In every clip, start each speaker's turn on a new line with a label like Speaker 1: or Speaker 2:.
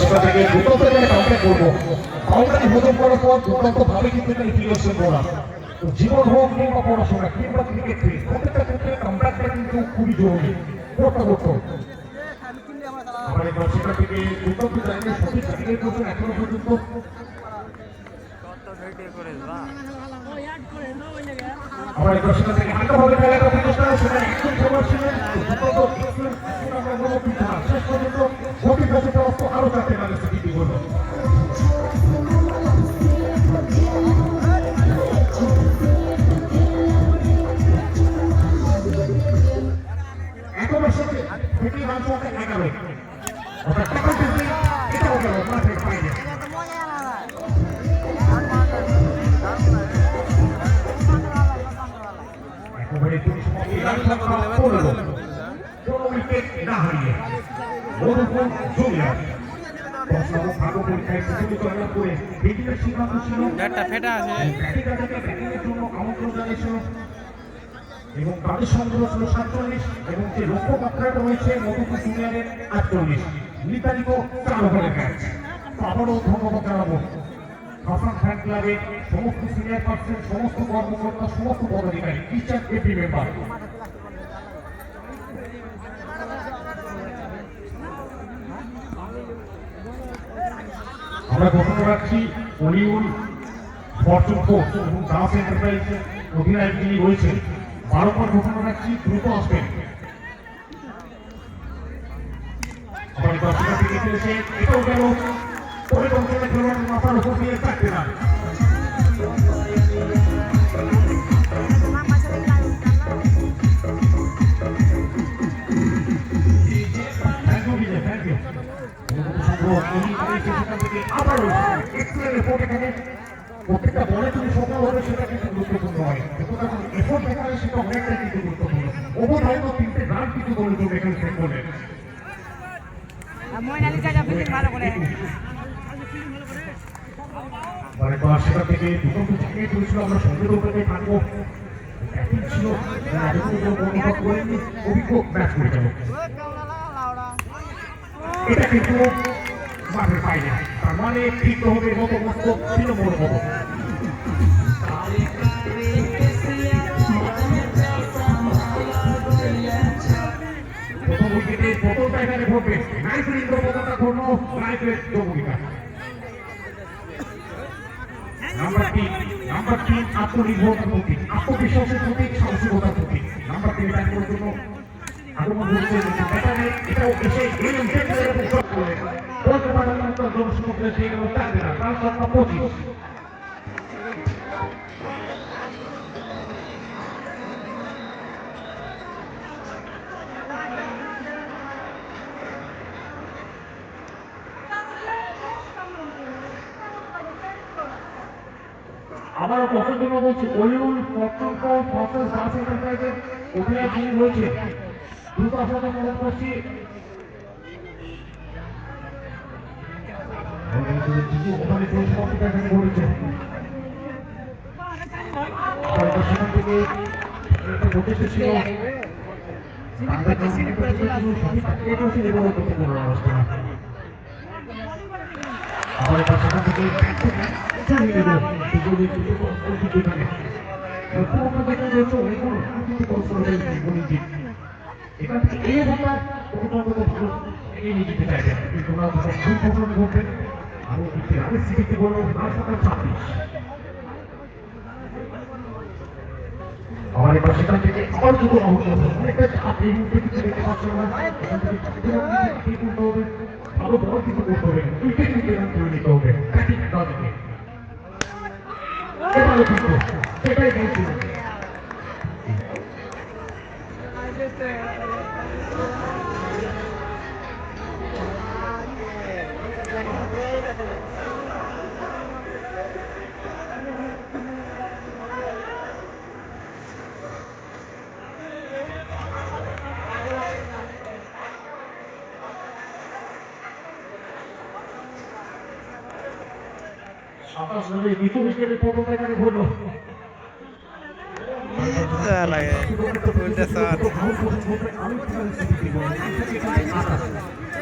Speaker 1: সেটা থেকে দুর্দান্ত কাউকে করবো কাউকে হজম করার পর দুর্দান্ত ভাবে কিন্তু ইতিহাসে করা জীবন হোক কিংবা পড়াশোনা কিংবা ক্রিকেট প্রত্যেকটা ক্ষেত্রে কামব্যাকটা কিন্তু খুবই জরুরি করতে করতে সেটা থেকে দুর্দান্ত জায়গায় সঠিক ক্রিকেট করছেন এখনো পর্যন্ত আমার এই প্রশ্ন থেকে হালকাভাবে খেলা করতে চেষ্টা সেটা একদম সবার ছিলেন শেষ পর্যন্ত সঠিক কাছে আরো চারটে রানের স্থিতি হলো একের সাথে থেকে রান সংখ্যা 11 অর্থাৎ এটাও গেল মাঠের বাইরে উইকেট না হারিয়ে এবং তাদের সংগ্রহ ছিল 47 এবং যে লক্ষ্য মাত্রাটা রয়েছে মধুপুর জুনিয়রের 48 নির্ধারিত 4 ওভারের ম্যাচ আবারও ধন্যবাদ জানাবো হাসান ফ্যান ক্লাবের সমস্ত সিনিয়র পার্সন সমস্ত কর্মকর্তা সমস্ত পদাধিকারী টিচার এপি মেম্বার আমরা ঘোষণা রাখছি অলিউল ফরচুন ফোর্স এবং দাস এন্টারপ্রাইজের অধিনায়ক যিনি রয়েছেন বারবার ঘোষণা রাখছি দ্রুত আসবেন আমার দর্শকরা থেকে খেলেছে এটাও গেল পরিকল্পনা খেলোয়াড়ের মাথার উপর দিয়ে থাকতে না প্রত্যেকটা বলে তুমি সফল হবে সেটা কিন্তু গুরুত্বপূর্ণ হয় এফোর্ট দেখা হয় সেটা অনেকটা কিন্তু গুরুত্বপূর্ণ ওভার হয়তো 3টে রান কিন্তু বলে তো এখানে সেট করলেন সেটা থেকে দুটো জায়গায় করেছিল আমরা সঙ্গে দৌড়ে থাকবো ছিল অভিজ্ঞ ম্যাচ করে যাবো এটা কিন্তু মাঠের বাইরে তার মানে ঠিক হবে মতো মস্ত তৃণমূল মতো প্রথম উইকেটে প্রথমটা এখানে ঘটবে নাইফের ইন্দ্রপদটা ঘটল নাইফের জমুনিকা নাম্বার 3 আত্মনির্ভরতার প্রতীক আত্মবিশ্বাসের প্রতীক সাহসিকতার প্রতীক নাম্বার 3 ব্যাট করার জন্য আগমন করছে ব্যাটারে এটাও এসে এই উইকেটের উপর শট করে কলকাতা উত্তর জনসমুদ্রে দিয়ে গেল 4 রান রান সংখ্যা 25 আমার পছন্দ বলছি অলিউল পছন্দ ফসল দাস এন্টারপ্রাইজের অধিনায়ক যিনি রয়েছে দ্রুত আপনাকে মনে করছি ওখানে যে সম্পর্কে এখানে বলেছে সেখান থেকে নোটিশ ছিল আমার সেখান থেকে আমার এবার সেখান থেকে আবার দুটো আউট অনেকটা চাপ এই মুহূর্তে কিছু দেখতে পাচ্ছেন না এখান থেকে চাকরি করতে হবে আরো বড় কিছু করতে হবে উইকেট উইকেট রান করে নিতে হবে ব্যাটিং না দিকে এবারও কিন্তু সেটাই বলছিল বিশ্ববিদ্যালয়ের প্রথম এখানে ঘটল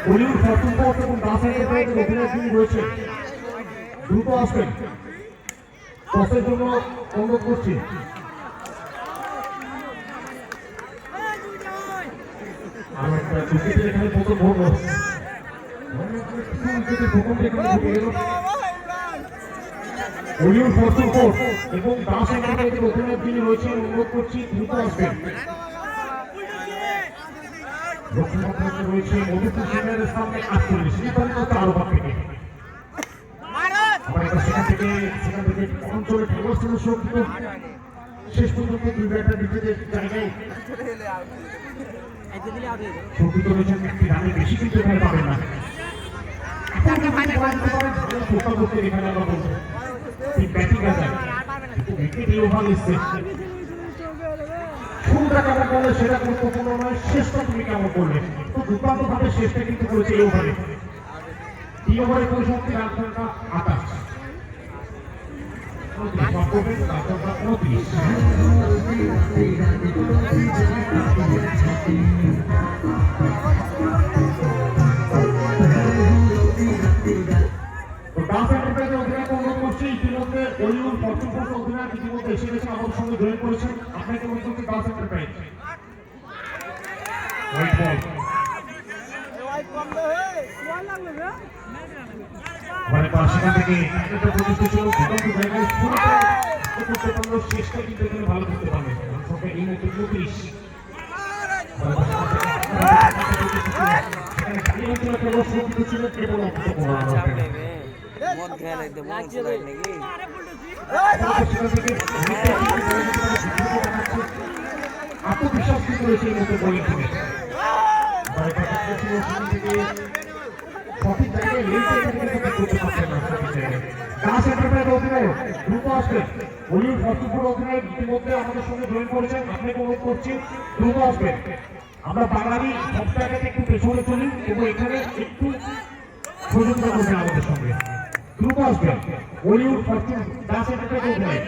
Speaker 1: হলিউড ফরচুন পোস্ট এবং দাস এন্টারপ্রাইজের অধিনায়ক যিনি রয়েছেন দ্রুত আসবেন। টসের জন্য অনুরোধ করছি। আর একটা ক্রিকেটের এখানে প্রথম ভোগ হলিউড ফরচুন পোস্ট এবং দাস এন্টারপ্রাইজের অধিনায়ক যিনি রয়েছেন অনুরোধ করছি দ্রুত আসবেন। দক্ষিণপক্ষে রয়েছে মধুপুর সিনিয়রের সামনে 48 নির্ধারিত 4 ওভার থেকে। আবার এটা সেখান থেকে অঞ্চলে খেলোয়াড় ছিল সুরক্ষিত। শেষ পর্যন্ত দুই ব্যাটার নিজেদের জায়গায় সুরক্ষিত রয়েছেন। একটি রানে বেশি কিন্তু এখানে পাবেন না। পোকা করতে এখানে আমরা বলবো ব্যাটিং যায় কিন্তু উইকেট এই ওভার এসছে। শুরুটা কেমন করলে সেটা গুরুত্বপূর্ণ নয়, শেষটা তুমি কেমন করলে। তো দুর্দান্ত ভাবে শেষটা কিন্তু করেছে এই ওভারে। এই ওভারে পরিসমাপ্তি রান সংখ্যা 28। ইতিমধ্যে হলিউড ফরচুন পোস্ট অধিনায়ক ইতিমধ্যে এসে গেছেন, আমাদের সঙ্গে জয়েন করেছেন। আপনাকে মনে করছি দাস এন্টারপ্রাইজ হোয়াইট বল সেখান থেকে একটা প্রতিষ্ঠা ছিল দুর্দান্ত জায়গায় করতে পারলো। শেষটা কিন্তু এখানে ভালো করতে পারবে। এই মতো 34 সেখানে খালি অঞ্চলে কেবল সুরক্ষিত ছিল কেবল আত্মবিশ্বাস কিন্তু রয়েছে এই মতো বলে থেকে সঠিক জায়গায় করতে পারছেন না। দাস এন্টারপ্রাইজ অধিনায়ক দ্রুত আসবেন। হলিউড ফরচুন পোস্ট অধিনায়ক ইতিমধ্যে আমাদের সঙ্গে জয়েন করেছেন। আপনাকে অনুরোধ করছি দ্রুত আসবেন। আমরা বাঙালি সব জায়গাতে একটু পেছনে চলি এবং এখানে একটু সহযোগিতা করবেন আমাদের সঙ্গে। দ্রুত আসবেন হলিউড ফরচুন দাস এন্টারপ্রাইজ অধিনায়ক।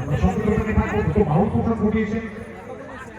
Speaker 1: আমরা সঙ্গে থাকবো বাহুল প্রকাশ ঘটিয়েছেন।